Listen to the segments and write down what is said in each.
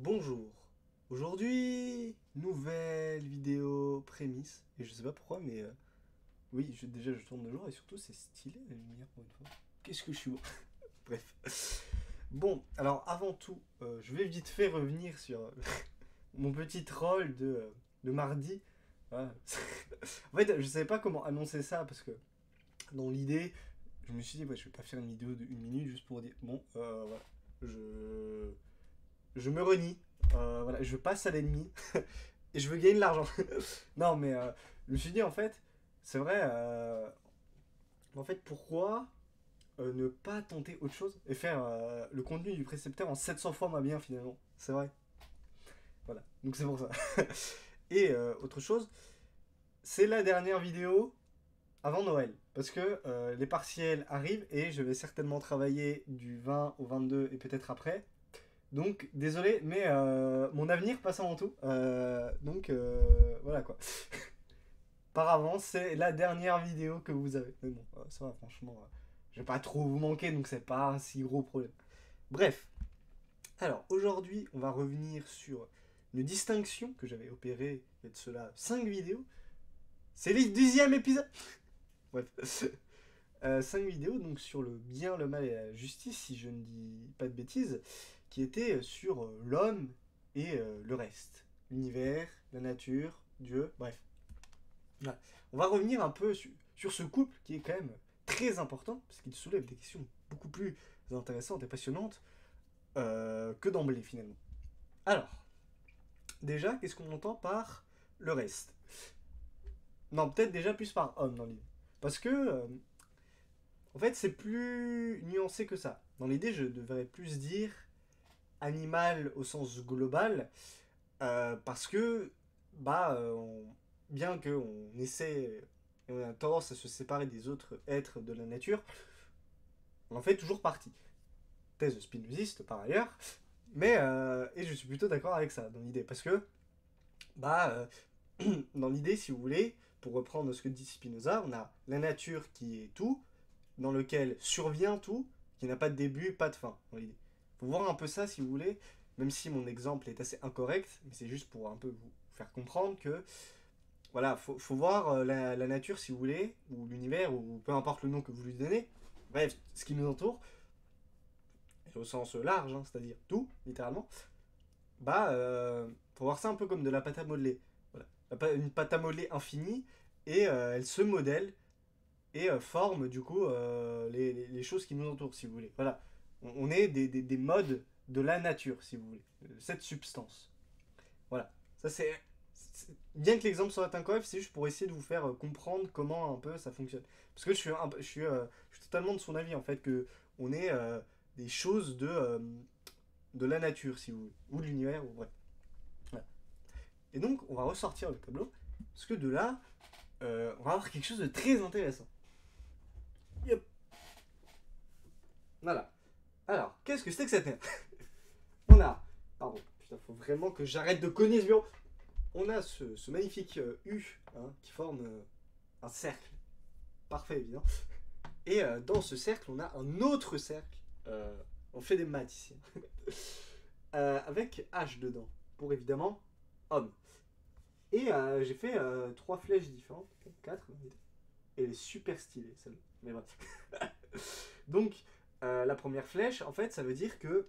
Bonjour. Aujourd'hui, nouvelle vidéo prémisse. Et je sais pas pourquoi, mais oui, déjà je tourne de jour et surtout c'est stylé la lumière pour une fois. Qu'est-ce que je suis beau. Bref. Bon, alors avant tout, je vais vite fait revenir sur mon petit troll de mardi. Voilà. En fait, je savais pas comment annoncer ça parce que dans l'idée, je me suis dit, ouais, je vais pas faire une vidéo de 1 minute juste pour dire, bon, voilà, je, je me renie. Voilà, je passe à l'ennemi et je veux gagner de l'argent. Non, mais je me suis dit en fait, c'est vrai, en fait, pourquoi ne pas tenter autre chose et faire le contenu du précepteur en 700 fois moins bien finalement. C'est vrai. Voilà, donc c'est pour ça. Et autre chose, c'est la dernière vidéo avant Noël. Parce que les partiels arrivent et je vais certainement travailler du 20 au 22 et peut-être après. Donc, désolé, mais mon avenir passe avant tout. Voilà quoi. Par avance, c'est la dernière vidéo que vous avez. Mais bon, ça va, franchement, je vais pas trop vous manquer, donc c'est pas un si gros problème. Bref, alors aujourd'hui, on va revenir sur une distinction que j'avais opérée il y a de cela 5 vidéos. C'est le 10e épisode. Bref. 5 vidéos donc sur le bien, le mal et la justice, si je ne dis pas de bêtises, qui étaient sur l'homme et le reste. L'univers, la nature, Dieu, bref. Voilà. On va revenir un peu sur ce couple qui est quand même très important, parce qu'il soulève des questions beaucoup plus intéressantes et passionnantes que d'emblée finalement. Alors, déjà, qu'est-ce qu'on entend par le reste? Non, peut-être déjà plus par homme dans l'idée. Parce que en fait, c'est plus nuancé que ça. Dans l'idée, je devrais plus dire animal au sens global, parce que, bien qu'on essaie, on a tendance à se séparer des autres êtres de la nature, on en fait toujours partie. Thèse spinoziste par ailleurs, mais, et je suis plutôt d'accord avec ça dans l'idée, parce que, bah, dans l'idée, si vous voulez, pour reprendre ce que dit Spinoza, on a la nature qui est tout, dans lequel survient tout, qui n'a pas de début, pas de fin, dans l'idée. Faut voir un peu ça si vous voulez, même si mon exemple est assez incorrect, mais c'est juste pour un peu vous faire comprendre que, voilà, faut voir la nature si vous voulez, ou l'univers, ou peu importe le nom que vous lui donnez, bref, ce qui nous entoure, et au sens large, hein, c'est-à-dire tout, littéralement, faut voir ça un peu comme de la pâte à modeler. Voilà. Une pâte à modeler infinie, et elle se modèle et forme du coup les choses qui nous entourent, si vous voulez. Voilà. On est des modes de la nature, si vous voulez. Cette substance. Voilà. Ça, bien que l'exemple soit incorrect, c'est juste pour essayer de vous faire comprendre comment un peu ça fonctionne. Parce que je suis totalement de son avis, en fait, que on est des choses de la nature, si vous voulez. Ou de l'univers, ou bref. Voilà. Et donc, on va ressortir le tableau. Parce que de là, on va avoir quelque chose de très intéressant. Yep. Voilà. Alors, qu'est-ce que c'est que cette merde? On a. Pardon, putain, faut vraiment que j'arrête de cogner ce bureau. On a ce magnifique U hein, qui forme un cercle. Parfait, évidemment. Et dans ce cercle, on a un autre cercle. On fait des maths ici. Avec H dedans. Pour évidemment homme. Et j'ai fait 3 flèches différentes. 4. Et elle est super stylée, celle-là. Mais bref. Donc, la première flèche, en fait, ça veut dire que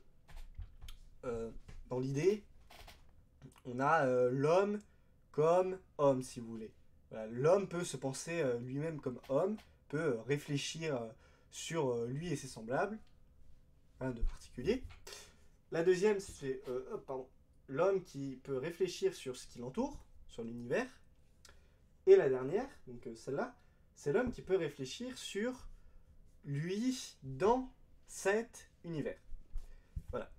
dans l'idée, on a l'homme comme homme, si vous voulez. Voilà, l'homme peut se penser lui-même comme homme, peut réfléchir sur lui et ses semblables, rien de particulier. La deuxième, c'est l'homme qui peut réfléchir sur ce qui l'entoure, sur l'univers. Et la dernière, donc celle-là, c'est l'homme qui peut réfléchir sur lui dans cet univers. Voilà.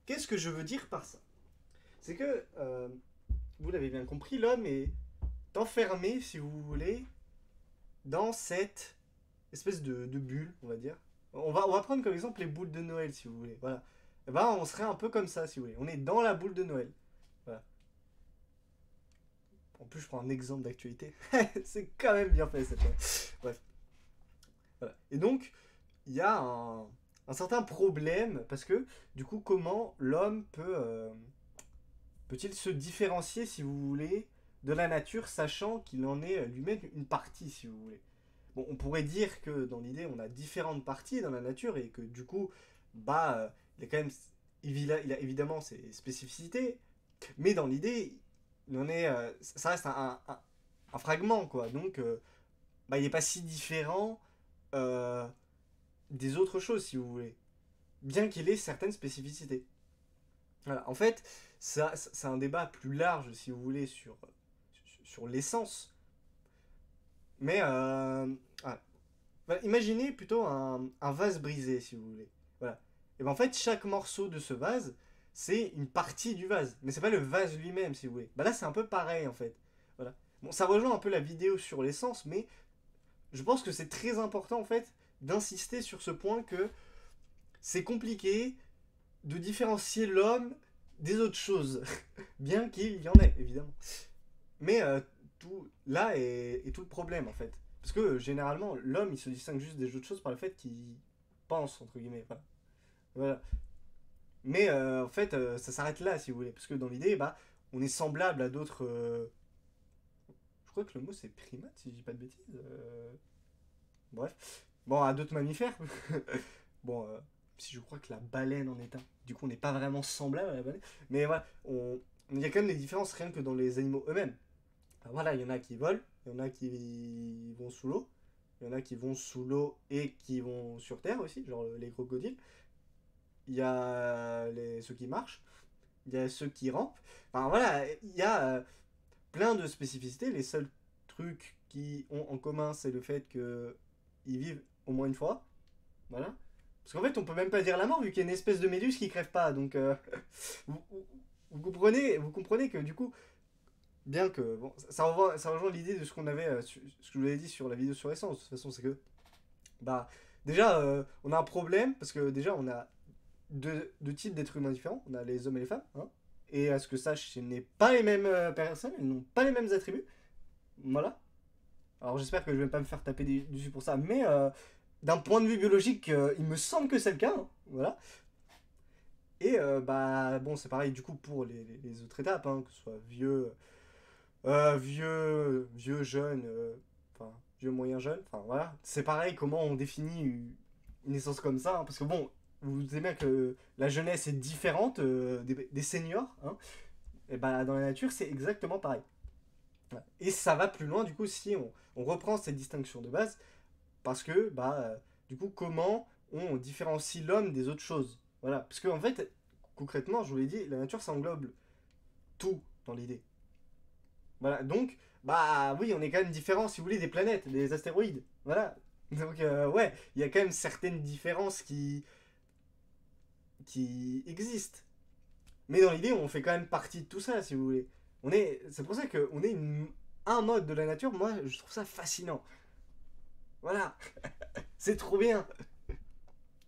Qu'est-ce que je veux dire par ça? C'est que, vous l'avez bien compris, l'homme est enfermé, si vous voulez, dans cette espèce de bulle, on va dire. On va prendre comme exemple les boules de Noël, si vous voulez. Voilà. Et on serait un peu comme ça, si vous voulez. On est dans la boule de Noël. Voilà. En plus, je prends un exemple d'actualité. C'est quand même bien fait, cette chose. Bref. Voilà. Et donc, il y a un certain problème, parce que, du coup, comment l'homme peut peut-il se différencier, si vous voulez, de la nature, sachant qu'il en est lui-même une partie, si vous voulez. Bon, on pourrait dire que dans l'idée, on a différentes parties dans la nature et que du coup, il a quand même, il a évidemment ses spécificités, mais dans l'idée, il en est, ça reste un fragment, quoi. Donc, il n'est pas si différent euh, des autres choses, si vous voulez, bien qu'il ait certaines spécificités. Voilà. En fait, c'est un débat plus large, si vous voulez, sur l'essence. Mais, voilà. Imaginez plutôt un vase brisé, si vous voulez. Voilà. Et ben en fait, chaque morceau de ce vase, c'est une partie du vase. Mais c'est pas le vase lui-même, si vous voulez. Là, c'est un peu pareil, en fait. Voilà. Bon, ça rejoint un peu la vidéo sur l'essence, mais je pense que c'est très important, en fait, d'insister sur ce point que c'est compliqué de différencier l'homme des autres choses. Bien qu'il y en ait, évidemment. Mais tout là est tout le problème, en fait. Parce que généralement, l'homme, il se distingue juste des autres choses par le fait qu'il pense, entre guillemets. Voilà. Voilà. Mais en fait, ça s'arrête là, si vous voulez. Parce que dans l'idée, on est semblable à d'autres. Je crois que le mot c'est primate, si je dis pas de bêtises. Bref. Bon, à d'autres mammifères. Bon, si je crois que la baleine en est un. Du coup, on n'est pas vraiment semblable à la baleine. Mais voilà, il y a quand même des différences rien que dans les animaux eux-mêmes. Alors voilà, il y en a qui volent, il y en a qui vont sous l'eau, il y en a qui vont sous l'eau et qui vont sur terre aussi, genre les crocodiles. Il y a ceux qui marchent, il y a ceux qui rampent. Enfin voilà, il y a plein de spécificités. Les seuls trucs qui ont en commun, c'est le fait qu'ils vivent au moins une fois. Voilà. Parce qu'en fait, on peut même pas dire la mort vu qu'il y a une espèce de méduse qui crève pas. Donc, vous, vous comprenez que du coup, bien que bon, ça rejoint l'idée de ce qu'on avait, ce que je vous avais dit sur la vidéo sur l'essence. De toute façon, c'est que bah déjà, on a un problème parce que déjà, on a deux types d'êtres humains différents. On a les hommes et les femmes, hein. Et à ce que sache, ce n'est pas les mêmes personnes, ils n'ont pas les mêmes attributs. Voilà. Alors j'espère que je vais pas me faire taper dessus pour ça, mais d'un point de vue biologique, il me semble que c'est le cas, hein. Voilà. Et bon, c'est pareil du coup pour les autres étapes, hein, que ce soit vieux, jeune, enfin, vieux, moyen, jeune, enfin voilà. C'est pareil comment on définit une naissance comme ça, hein, parce que bon, vous savez bien que la jeunesse est différente des seniors, hein, et dans la nature, c'est exactement pareil. Ouais. Et ça va plus loin, du coup, si on reprend cette distinction de base, parce que, du coup, comment on différencie l'homme des autres choses. Voilà. Parce que, en fait, concrètement, je vous l'ai dit, la nature, ça englobe tout dans l'idée. Voilà. Donc, oui, on est quand même différent, si vous voulez, des planètes, des astéroïdes. Voilà. Donc, ouais, il y a quand même certaines différences qui existent. Mais dans l'idée, on fait quand même partie de tout ça, si vous voulez. C'est pour ça qu'on est un mode de la nature, moi, je trouve ça fascinant. Voilà. C'est trop bien.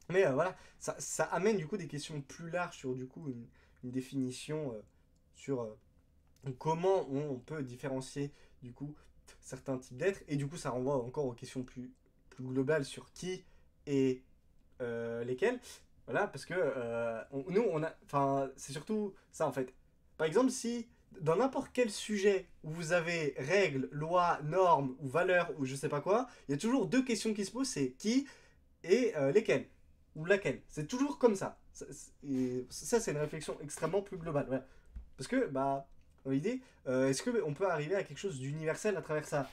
Mais voilà, ça amène du coup des questions plus larges sur du coup une définition sur comment on peut différencier du coup certains types d'êtres. Et du coup, ça renvoie encore aux questions plus globales sur qui et lesquels. Voilà, parce que nous, enfin, c'est surtout ça en fait. Par exemple, si dans n'importe quel sujet où vous avez règles, lois, normes ou valeurs ou je sais pas quoi, il y a toujours deux questions qui se posent, c'est qui et lesquels ou laquelle. C'est toujours comme ça. Et ça, c'est une réflexion extrêmement plus globale. Voilà. Parce que, dans l'idée, est-ce qu'on peut arriver à quelque chose d'universel à travers ça?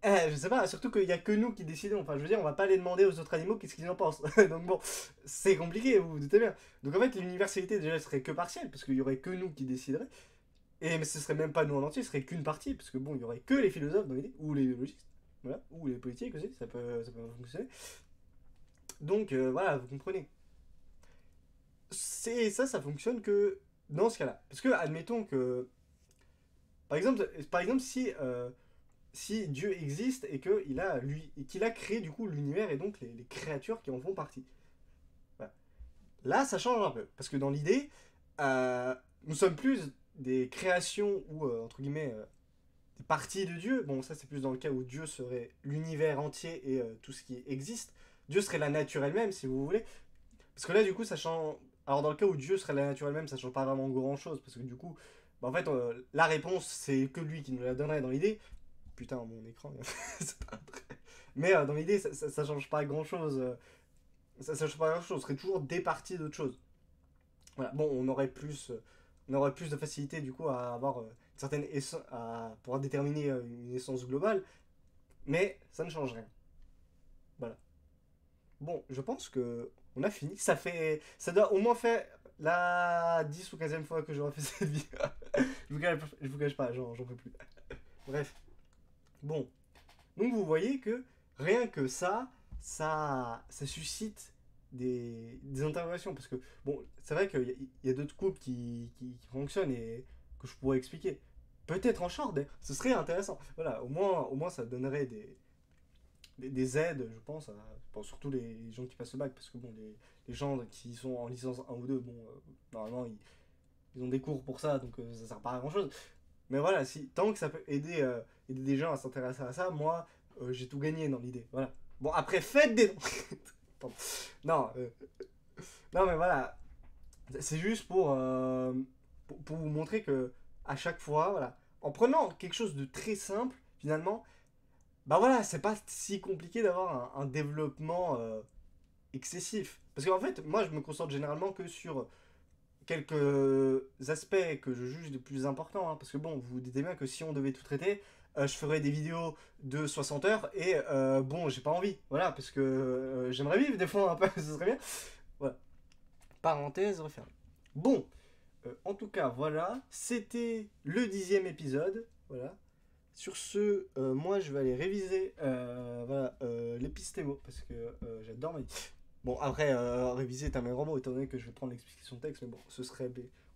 Je sais pas, surtout qu'il y a que nous qui décidons. Enfin, je veux dire, on va pas aller demander aux autres animaux qu'est-ce qu'ils en pensent. Donc bon, c'est compliqué, vous vous doutez bien. Donc en fait, l'universalité déjà serait que partielle, parce qu'il y aurait que nous qui décideraient. Et mais ce serait même pas nous en entier, ce serait qu'une partie, parce que bon, il y aurait que les philosophes dans l'idée, ou les biologistes, voilà, ou les politiques aussi, ça peut fonctionner. Donc voilà, vous comprenez. Ça fonctionne que dans ce cas-là. Parce que admettons que, par exemple si Dieu existe et qu'il a créé du coup l'univers et donc les créatures qui en font partie. Voilà. Là, ça change un peu. Parce que dans l'idée, nous sommes plus des créations ou, entre guillemets, des parties de Dieu. Bon, ça, c'est plus dans le cas où Dieu serait l'univers entier et tout ce qui existe. Dieu serait la nature elle-même, si vous voulez. Parce que là, du coup, ça change. Alors, dans le cas où Dieu serait la nature elle-même, ça change pas vraiment grand-chose. Parce que du coup, Bah, en fait, la réponse, c'est que lui qui nous la donnerait dans l'idée. Putain, mon écran. C'est pas vrai. Mais dans l'idée, ça change pas grand chose. Ça change pas grand chose. Ce serait toujours des parties d'autres choses. Voilà. Bon, on aurait plus de facilité du coup à avoir une certaine essence, à pouvoir déterminer une essence globale. Mais ça ne change rien. Voilà. Bon, je pense que on a fini. Ça doit au moins faire la 10 ou 15e fois que j'aurais fait cette vidéo. Je vous cache pas, j'en peux plus. Bref. Bon. Donc vous voyez que rien que ça suscite des interrogations. Parce que, bon, c'est vrai qu'il y a d'autres couples qui fonctionnent et que je pourrais expliquer. Peut-être en short, ce serait intéressant. Voilà, au moins ça donnerait des aides, je pense, pour surtout les gens qui passent le bac. Parce que, bon, les gens qui sont en licence 1 ou 2, bon, normalement, ils ont des cours pour ça, donc ça sert pas à grand chose. Mais voilà, tant que ça peut aider des gens à s'intéresser à ça, moi, j'ai tout gagné dans l'idée. Voilà. Bon, après, faites des dons. Non, non, mais voilà. C'est juste pour vous montrer que à chaque fois, voilà, en prenant quelque chose de très simple, finalement, bah voilà, c'est pas si compliqué d'avoir un développement excessif. Parce qu'en fait, moi, je me concentre généralement que sur quelques aspects que je juge les plus importants. Hein, parce que bon, vous vous dites bien que si on devait tout traiter, je ferais des vidéos de 60 heures et bon, j'ai pas envie. Voilà, parce que j'aimerais vivre des fois un peu, ce serait bien. Voilà. Parenthèse refermée. Bon, en tout cas, voilà, c'était le 10e épisode. Voilà. Sur ce, moi je vais aller réviser voilà, l'épistémo parce que j'adore mes... Bon, après, réviser est un meilleur mot étant donné que je vais prendre l'explication de texte, mais bon, ce serait.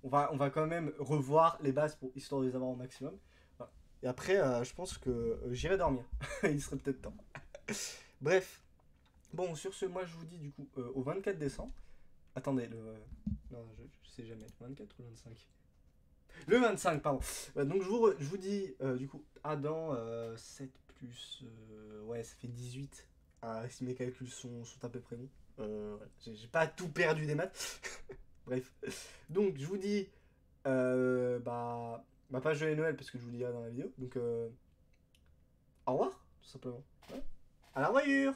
On va quand même revoir les bases pour histoire de les avoir au maximum. Voilà. Et après, je pense que j'irai dormir. Il serait peut-être temps. Bref. Bon, sur ce, moi je vous dis du coup au 24 décembre. Attendez, non, je sais jamais. Le 24 ou le 25? Le 25, pardon. Donc je vous dis du coup, dans 7 plus. Ouais, ça fait 18. Ah, si mes calculs sont à peu près bons. Ouais, j'ai pas tout perdu des maths. Bref. Donc je vous dis ma page de Noël parce que je vous dirai dans la vidéo. Donc au revoir, tout simplement. Ouais. À la revoyure.